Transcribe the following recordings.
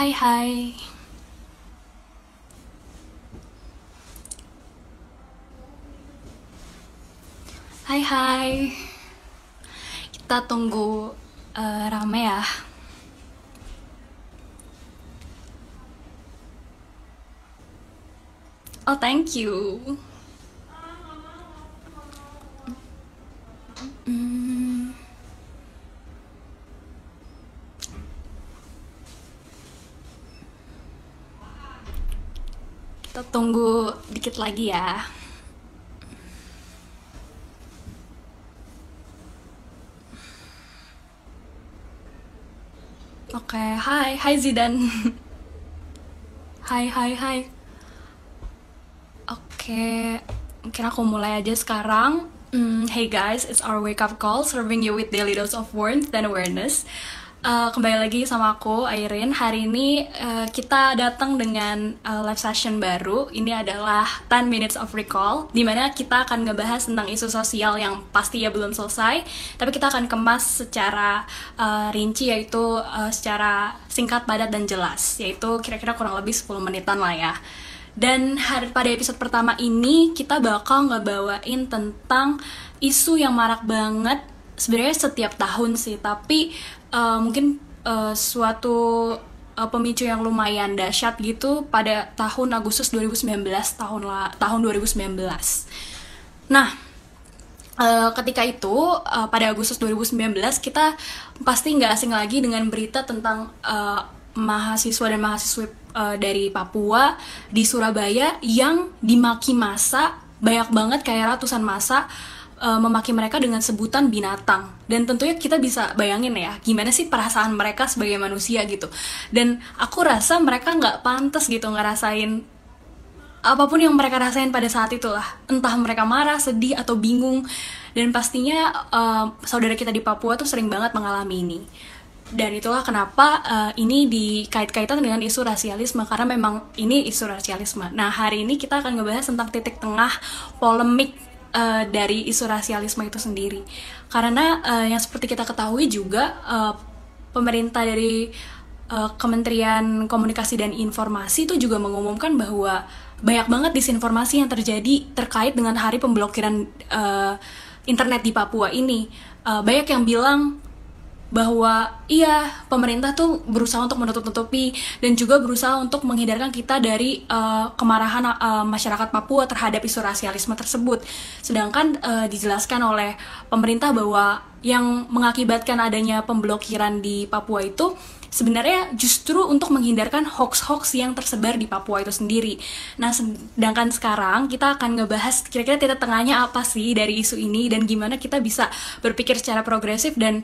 Hai hai. Hai hai. Kita tunggu rame ya. Oh, thank you. Hmm, kita tunggu dikit lagi ya. Oke, hai, hai Zidan. Hai, hai, hai. Oke, mungkin aku mulai aja sekarang. Hey guys, it's our wake up call, serving you with daily dose of warmth dan awareness. Kembali lagi sama aku, Airin. Hari ini kita datang dengan live session baru. Ini adalah 10 minutes of recall, dimana kita akan ngebahas tentang isu sosial yang pasti ya belum selesai, tapi kita akan kemas secara rinci, yaitu secara singkat, padat, dan jelas, yaitu kira-kira kurang lebih 10 menitan lah ya. Dan pada episode pertama ini kita bakal ngebawain tentang isu yang marak banget sebenarnya setiap tahun sih, tapi mungkin suatu pemicu yang lumayan dahsyat gitu pada tahun Agustus 2019, tahun 2019. Nah, ketika itu pada Agustus 2019 kita pasti nggak asing lagi dengan berita tentang mahasiswa dan mahasiswi dari Papua di Surabaya yang dimaki massa, banyak banget, kayak ratusan massa memaki mereka dengan sebutan binatang. Dan tentunya kita bisa bayangin ya, gimana sih perasaan mereka sebagai manusia gitu. Dan aku rasa mereka nggak pantas gitu ngerasain apapun yang mereka rasain pada saat itulah. Entah mereka marah, sedih, atau bingung. Dan pastinya saudara kita di Papua tuh sering banget mengalami ini. Dan itulah kenapa ini dikait-kaitan dengan isu rasialisme, karena memang ini isu rasialisme. Nah, hari ini kita akan ngebahas tentang titik tengah polemik dari isu rasialisme itu sendiri. Karena yang seperti kita ketahui juga, pemerintah dari Kementerian Komunikasi dan Informasi itu juga mengumumkan bahwa banyak banget disinformasi yang terjadi terkait dengan hari pemblokiran internet di Papua ini. Banyak yang bilang bahwa iya, pemerintah tuh berusaha untuk menutup-nutupi dan juga berusaha untuk menghindarkan kita dari kemarahan masyarakat Papua terhadap isu rasialisme tersebut. Sedangkan dijelaskan oleh pemerintah bahwa yang mengakibatkan adanya pemblokiran di Papua itu sebenarnya justru untuk menghindarkan hoax-hoax yang tersebar di Papua itu sendiri. Nah, sedangkan sekarang kita akan ngebahas kira-kira titik tengahnya apa sih dari isu ini, dan gimana kita bisa berpikir secara progresif dan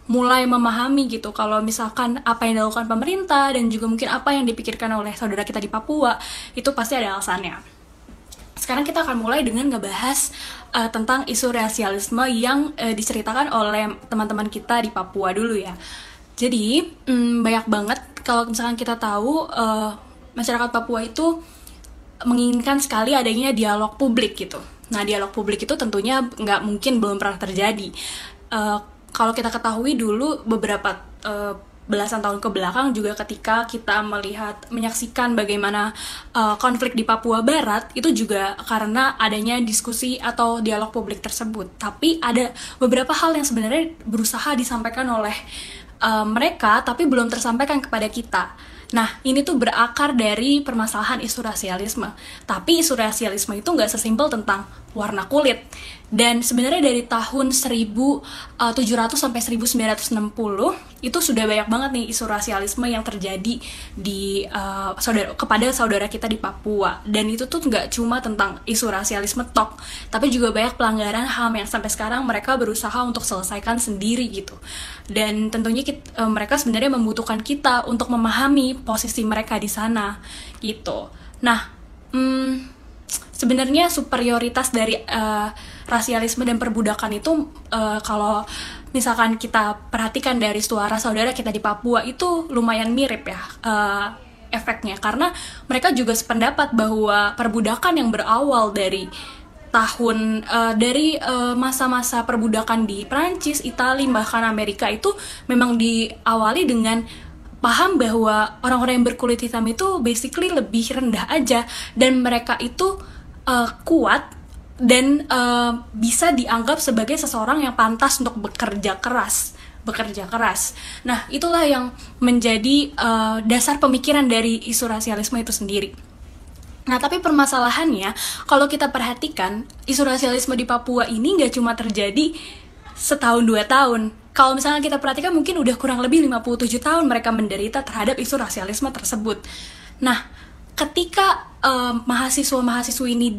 mulai memahami gitu kalau misalkan apa yang dilakukan pemerintah dan juga mungkin apa yang dipikirkan oleh saudara kita di Papua itu pasti ada alasannya. Sekarang kita akan mulai dengan ngebahas tentang isu rasialisme yang diceritakan oleh teman-teman kita di Papua dulu ya. Jadi banyak banget kalau misalkan kita tahu masyarakat Papua itu menginginkan sekali adanya dialog publik gitu. Nah, dialog publik itu tentunya nggak mungkin belum pernah terjadi. Kalau kita ketahui dulu beberapa belasan tahun ke belakang juga, ketika kita menyaksikan bagaimana konflik di Papua Barat, itu juga karena adanya diskusi atau dialog publik tersebut. Tapi ada beberapa hal yang sebenarnya berusaha disampaikan oleh mereka tapi belum tersampaikan kepada kita. Nah, ini tuh berakar dari permasalahan isu rasialisme. Tapi isu rasialisme itu nggak sesimpel tentang warna kulit. Dan sebenarnya dari tahun 1700 sampai 1960 itu sudah banyak banget nih isu rasialisme yang terjadi di kepada saudara kita di Papua. Dan itu tuh nggak cuma tentang isu rasialisme tok, tapi juga banyak pelanggaran HAM yang sampai sekarang mereka berusaha untuk selesaikan sendiri gitu. Dan tentunya mereka sebenarnya membutuhkan kita untuk memahami posisi mereka di sana gitu. Nah, sebenarnya superioritas dari rasialisme dan perbudakan itu kalau misalkan kita perhatikan dari suara saudara kita di Papua itu lumayan mirip ya efeknya, karena mereka juga sependapat bahwa perbudakan yang berawal dari masa-masa perbudakan di Prancis, Italia, bahkan Amerika itu memang diawali dengan paham bahwa orang-orang yang berkulit hitam itu basically lebih rendah aja, dan mereka itu kuat dan bisa dianggap sebagai seseorang yang pantas untuk bekerja keras. Nah, itulah yang menjadi dasar pemikiran dari isu rasialisme itu sendiri. Nah, tapi permasalahannya, kalau kita perhatikan, isu rasialisme di Papua ini nggak cuma terjadi setahun 2 tahun. Kalau misalnya kita perhatikan, mungkin udah kurang lebih 57 tahun mereka menderita terhadap isu rasialisme tersebut. Nah, ketika mahasiswa-mahasiswa ini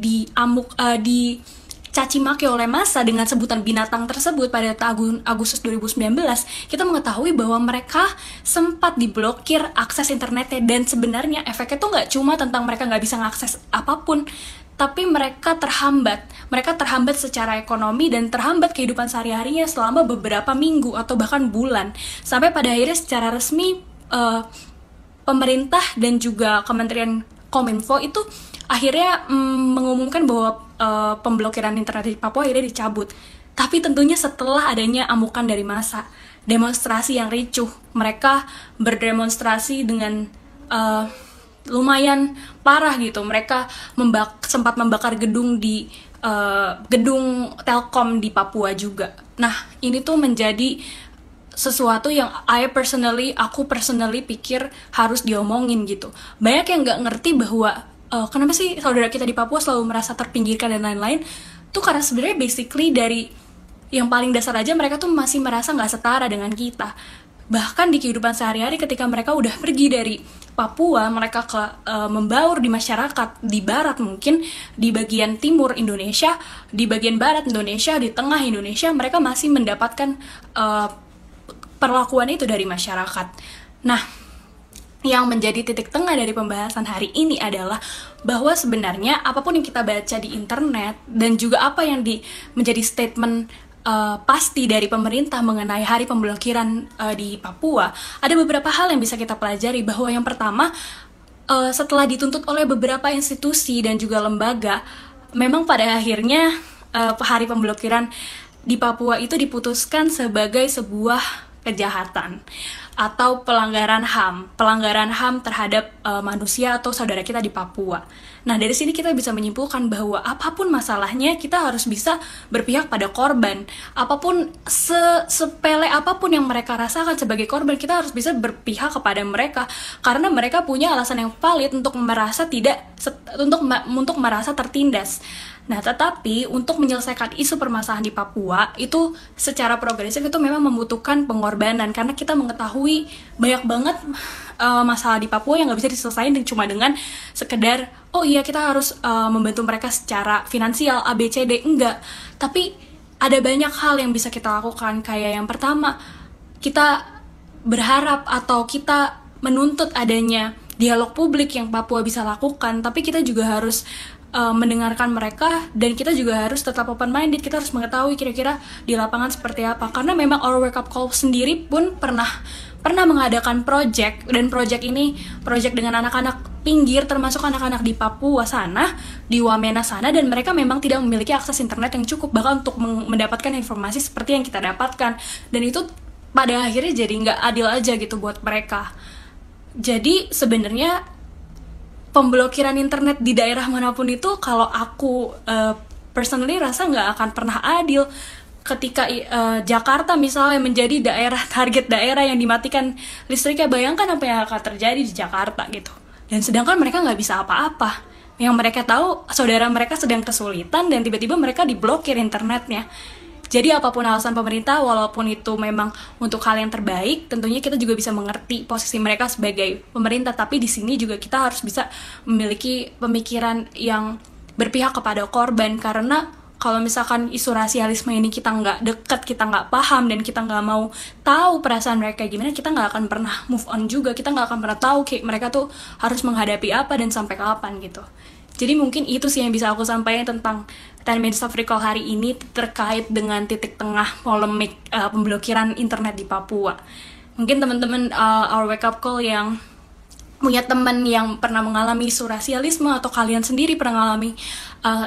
dicaci maki oleh massa dengan sebutan binatang tersebut pada Agustus 2019, kita mengetahui bahwa mereka sempat diblokir akses internetnya, dan sebenarnya efeknya tuh nggak cuma tentang mereka nggak bisa mengakses apapun, tapi mereka terhambat secara ekonomi dan terhambat kehidupan sehari-harinya selama beberapa minggu atau bahkan bulan, sampai pada akhirnya secara resmi pemerintah dan juga Kementerian Kominfo itu akhirnya mengumumkan bahwa pemblokiran internet di Papua akhirnya dicabut. Tapi tentunya setelah adanya amukan dari massa, demonstrasi yang ricuh, mereka berdemonstrasi dengan lumayan parah gitu. Mereka sempat membakar gedung di gedung Telkom di Papua juga. Nah, ini tuh menjadi sesuatu yang aku personally pikir harus diomongin gitu. Banyak yang nggak ngerti bahwa kenapa sih saudara kita di Papua selalu merasa terpinggirkan dan lain-lain. Tuh karena sebenarnya basically dari yang paling dasar aja, mereka tuh masih merasa nggak setara dengan kita. Bahkan di kehidupan sehari-hari, ketika mereka udah pergi dari Papua, mereka membaur di masyarakat di barat, mungkin di bagian timur Indonesia, di bagian barat Indonesia, di tengah Indonesia, mereka masih mendapatkan perlakuan itu dari masyarakat. Nah, yang menjadi titik tengah dari pembahasan hari ini adalah bahwa sebenarnya apapun yang kita baca di internet dan juga apa yang menjadi statement pasti dari pemerintah mengenai hari pemblokiran di Papua, ada beberapa hal yang bisa kita pelajari. Bahwa yang pertama, setelah dituntut oleh beberapa institusi dan juga lembaga, memang pada akhirnya hari pemblokiran di Papua itu diputuskan sebagai sebuah kejahatan atau pelanggaran HAM terhadap manusia atau saudara kita di Papua. Nah, dari sini kita bisa menyimpulkan bahwa apapun masalahnya, kita harus bisa berpihak pada korban. Apapun sepele apapun yang mereka rasakan sebagai korban, kita harus bisa berpihak kepada mereka, karena mereka punya alasan yang valid untuk merasa tertindas. Nah, tetapi untuk menyelesaikan isu permasalahan di Papua itu secara progresif itu memang membutuhkan pengorbanan, karena kita mengetahui banyak banget masalah di Papua yang nggak bisa diselesaikan cuma dengan sekedar oh iya kita harus membantu mereka secara finansial ABCD, enggak. Tapi ada banyak hal yang bisa kita lakukan. Kayak yang pertama, kita berharap atau kita menuntut adanya dialog publik yang Papua bisa lakukan, tapi kita juga harus mendengarkan mereka, dan kita juga harus tetap open minded. Kita harus mengetahui kira-kira di lapangan seperti apa, karena memang Our Wake Up Call sendiri pun pernah mengadakan project, dan project ini project dengan anak-anak pinggir, termasuk anak-anak di Papua sana, di Wamena sana, dan mereka memang tidak memiliki akses internet yang cukup bahkan untuk mendapatkan informasi seperti yang kita dapatkan, dan itu pada akhirnya jadi nggak adil aja gitu buat mereka. Jadi sebenarnya pemblokiran internet di daerah manapun itu, kalau aku personally rasa nggak akan pernah adil. Ketika Jakarta misalnya menjadi target daerah yang dimatikan listriknya, bayangkan apa yang akan terjadi di Jakarta gitu. Dan sedangkan mereka nggak bisa apa-apa. Yang mereka tahu, saudara mereka sedang kesulitan dan tiba-tiba mereka diblokir internetnya. Jadi apapun alasan pemerintah, walaupun itu memang untuk hal yang terbaik, tentunya kita juga bisa mengerti posisi mereka sebagai pemerintah. Tapi di sini juga kita harus bisa memiliki pemikiran yang berpihak kepada korban, karena kalau misalkan isu rasialisme ini kita nggak dekat, kita nggak paham, dan kita nggak mau tahu perasaan mereka gimana, kita nggak akan pernah move on juga. Kita nggak akan pernah tahu kayak mereka tuh harus menghadapi apa dan sampai kapan gitu. Jadi mungkin itu sih yang bisa aku sampaikan tentang 10 Minutes of Recall hari ini terkait dengan titik tengah polemik pemblokiran internet di Papua. Mungkin teman-teman Our Wake Up Call yang punya teman yang pernah mengalami isu rasialisme, atau kalian sendiri pernah mengalami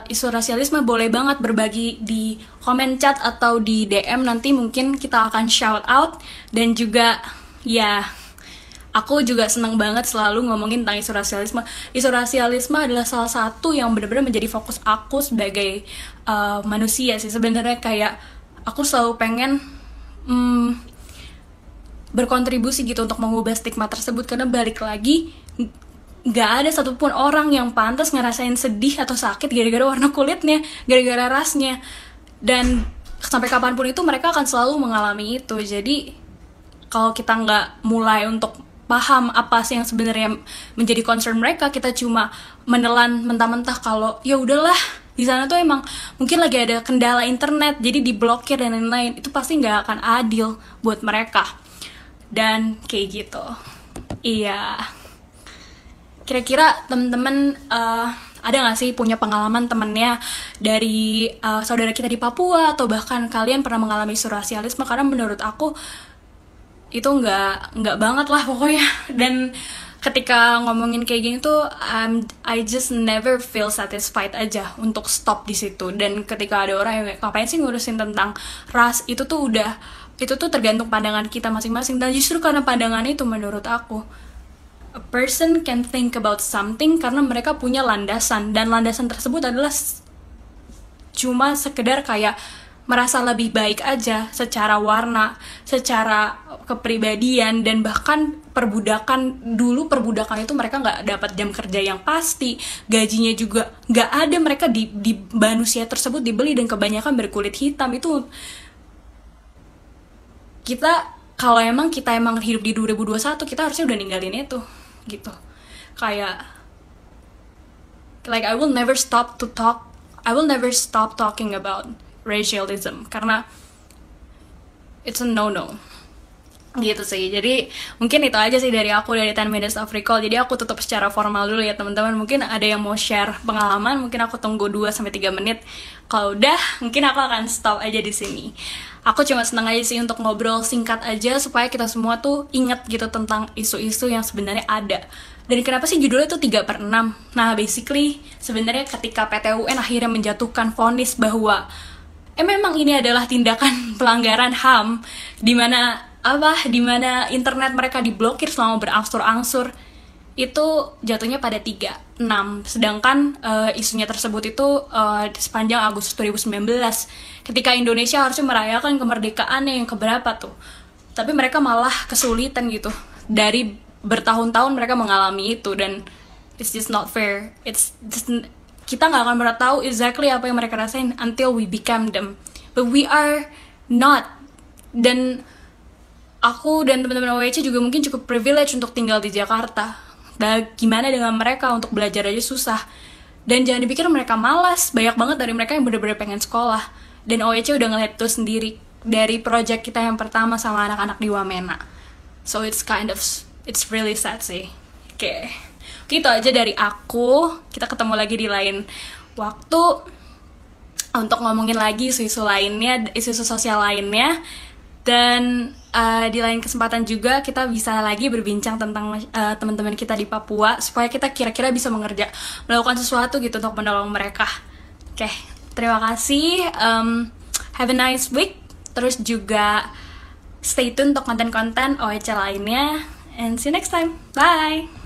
isu rasialisme, boleh banget berbagi di komen chat atau di DM, nanti mungkin kita akan shout out. Dan juga ya aku juga senang banget selalu ngomongin tentang isu rasialisme. Isu rasialisme adalah salah satu yang benar-benar menjadi fokus aku sebagai manusia sih. Sebenarnya kayak aku selalu pengen berkontribusi gitu untuk mengubah stigma tersebut, karena balik lagi nggak ada satupun orang yang pantas ngerasain sedih atau sakit gara-gara warna kulitnya, gara-gara rasnya, dan sampai kapanpun itu mereka akan selalu mengalami itu. Jadi kalau kita nggak mulai untuk paham apa sih yang sebenarnya menjadi concern mereka, kita cuma menelan mentah-mentah kalau ya udahlah di sana tuh emang mungkin lagi ada kendala internet jadi diblokir dan lain-lain, itu pasti nggak akan adil buat mereka. Dan kayak gitu. Iya. Kira-kira temen-temen ada gak sih punya pengalaman temennya dari saudara kita di Papua, atau bahkan kalian pernah mengalami isu rasialisme? Karena menurut aku itu nggak banget lah pokoknya. Dan ketika ngomongin kayak gini tuh I just never feel satisfied aja untuk stop di situ. Dan ketika ada orang yang ngapain sih ngurusin tentang ras, itu tuh tergantung pandangan kita masing-masing. Dan justru karena pandangan itu, menurut aku, a person can think about something karena mereka punya landasan, dan landasan tersebut adalah cuma sekedar kayak merasa lebih baik aja secara warna, secara kepribadian, dan bahkan perbudakan. Dulu perbudakan itu mereka nggak dapat jam kerja yang pasti, gajinya juga nggak ada, mereka di manusia tersebut dibeli, dan kebanyakan berkulit hitam. Itu kalau emang kita hidup di 2021, kita harusnya udah ninggalin itu gitu. Kayak I will never stop talking about racialism karena it's a no-no gitu sih. Jadi mungkin itu aja sih dari aku, dari 10 minutes of recall. Jadi aku tutup secara formal dulu ya teman-teman. Mungkin ada yang mau share pengalaman, mungkin aku tunggu 2-3 menit. Kalau udah, mungkin aku akan stop aja di sini. Aku cuma senang aja sih untuk ngobrol singkat aja supaya kita semua tuh inget gitu tentang isu-isu yang sebenarnya ada. Dan kenapa sih judulnya tuh 3/6? Nah, basically sebenarnya ketika PT UN akhirnya menjatuhkan vonis bahwa memang ini adalah tindakan pelanggaran HAM, di mana internet mereka diblokir selama berangsur-angsur, itu jatuhnya pada 3/6. Sedangkan isunya tersebut itu sepanjang Agustus 2019, ketika Indonesia harusnya merayakan kemerdekaannya yang keberapa tuh, tapi mereka malah kesulitan gitu. Dari bertahun-tahun mereka mengalami itu, dan it's just not fair. Kita nggak akan pernah tahu exactly apa yang mereka rasain until we become them, but we are not. Dan aku dan teman-teman OWC juga mungkin cukup privilege untuk tinggal di Jakarta. Dan gimana dengan mereka untuk belajar aja susah. Dan jangan dipikir mereka malas, banyak banget dari mereka yang bener-bener pengen sekolah. Dan OWC udah ngeliat itu sendiri dari project kita yang pertama sama anak-anak di Wamena. So it's really sad sih. Oke. Gitu aja dari aku. Kita ketemu lagi di lain waktu untuk ngomongin lagi isu-isu lainnya, isu-isu sosial lainnya. Dan di lain kesempatan juga kita bisa lagi berbincang tentang teman-teman kita di Papua, supaya kita kira-kira bisa melakukan sesuatu gitu untuk menolong mereka. Oke, terima kasih. Have a nice week. Terus juga stay tune untuk konten-konten OEC lainnya. And see you next time. Bye!